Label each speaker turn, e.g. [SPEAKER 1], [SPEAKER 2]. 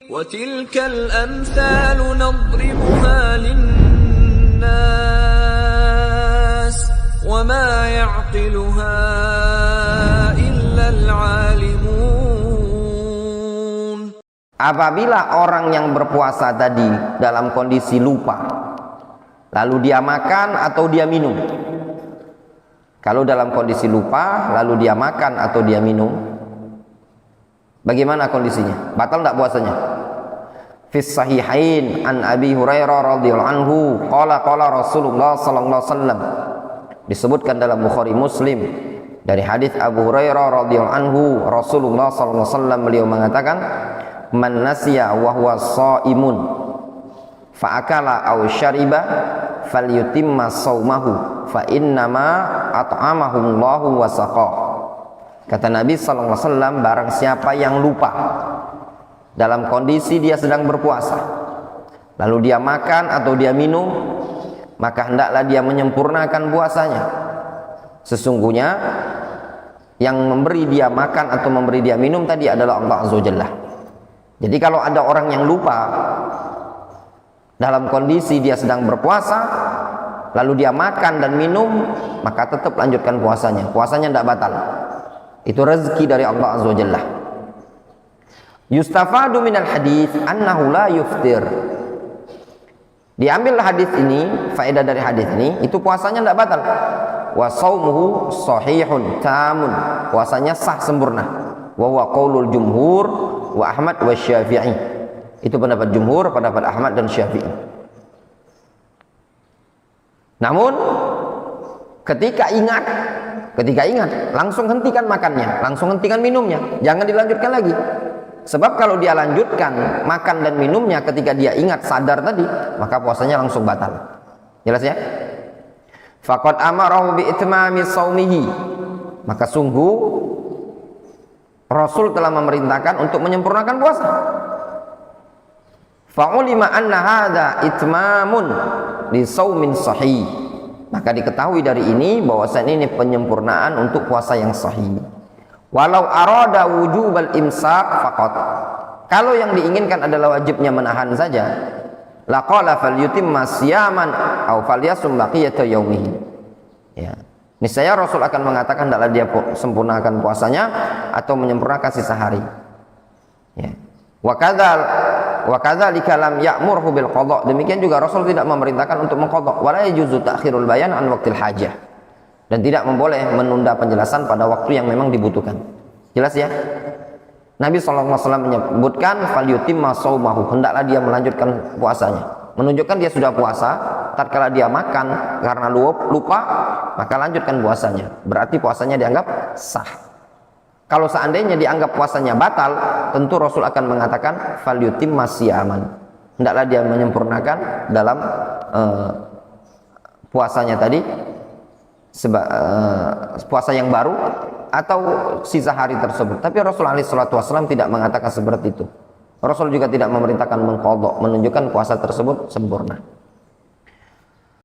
[SPEAKER 1] وَتِلْكَ الْأَمْثَالُ نَضْرِبُهَا لِلنَّاسِ وَمَا يَعْقِلُهَا إِلَّا الْعَالِمُونَ.
[SPEAKER 2] Apabila orang yang berpuasa tadi dalam kondisi lupa, lalu dia makan atau dia minum. Kalau dalam kondisi lupa, lalu dia makan atau dia minum, bagaimana kondisinya? Batal tidak puasanya? Fis sahihain an Abi Hurairah radhiyallahu anhu qala Rasulullah sallallahu alaihi wasallam, disebutkan dalam Bukhari Muslim dari hadis Abu Hurairah radhiyallahu anhu, Rasulullah sallallahu alaihi wasallam beliau mengatakan, man nasiya wa huwa shaimun fa akala aw syariba falyutimma shaumahu fa innama at'amahu Allahu wa saqah. Kata Nabi sallallahu alaihi wasallam, barang siapa yang lupa dalam kondisi dia sedang berpuasa, lalu dia makan atau dia minum, maka hendaklah dia menyempurnakan puasanya. Sesungguhnya yang memberi dia makan atau memberi dia minum tadi adalah Allah Azza wa Jalla. Jadi kalau ada orang yang lupa dalam kondisi dia sedang berpuasa, lalu dia makan dan minum, maka tetap lanjutkan puasanya. Puasanya tidak batal. Itu rezeki dari Allah Azza wa Jalla. Yustafadu minal hadis annahu la yuftir. Diambil hadis ini, faedah dari hadis ini, itu puasanya tidak batal. Wa shaumuhu sahihun tamun. Puasanya sah sempurna. Wa huwa qaulul jumhur wa Ahmad wa Syafi'i. Itu pendapat jumhur, pendapat Ahmad dan Syafi'i. Namun ketika ingat, langsung hentikan makannya, langsung hentikan minumnya, jangan dilanjutkan lagi. Sebab kalau dia lanjutkan makan dan minumnya ketika dia ingat sadar tadi, maka puasanya langsung batal. Jelas ya? Faqad amarahu bi itmami shaumihi. Maka sungguh Rasul telah memerintahkan untuk menyempurnakan puasa. Fa'ulima anna hadza itmamun li shaumin sahih. Maka diketahui dari ini bahwasanya ini penyempurnaan untuk puasa yang sahih. Walau arada wujubal imsak faqat. Kalau yang diinginkan adalah wajibnya menahan saja, laqala falyutimma siyaman aw falyasum baqiyata yaumihi. Ya. Niscaya Rasul akan mengatakan hendaklah dia sempurnakan puasanya atau menyempurnakan sisa hari. Ya. Wa kadzalika lam ya'murhu bil qada. Demikian juga Rasul tidak memerintahkan untuk mengqadha. Wala yajuzu ta'khirul bayan an waqtil hajah. Dan tidak memboleh menunda penjelasan pada waktu yang memang dibutuhkan. Jelas ya? Nabi SAW menyebutkan falyutimma shaumahu, hendaklah dia melanjutkan puasanya. Menunjukkan dia sudah puasa. Tatkala dia makan karena lupa, maka lanjutkan puasanya. Berarti puasanya dianggap sah. Kalau seandainya dianggap puasanya batal, tentu Rasul akan mengatakan falyutimma siyaman, hendaklah dia menyempurnakan dalam puasanya tadi, puasa yang baru atau sisa hari tersebut. Tapi Rasul SAW tidak mengatakan seperti itu. Rasul juga tidak memerintahkan mengqadha, menunjukkan puasa tersebut sempurna.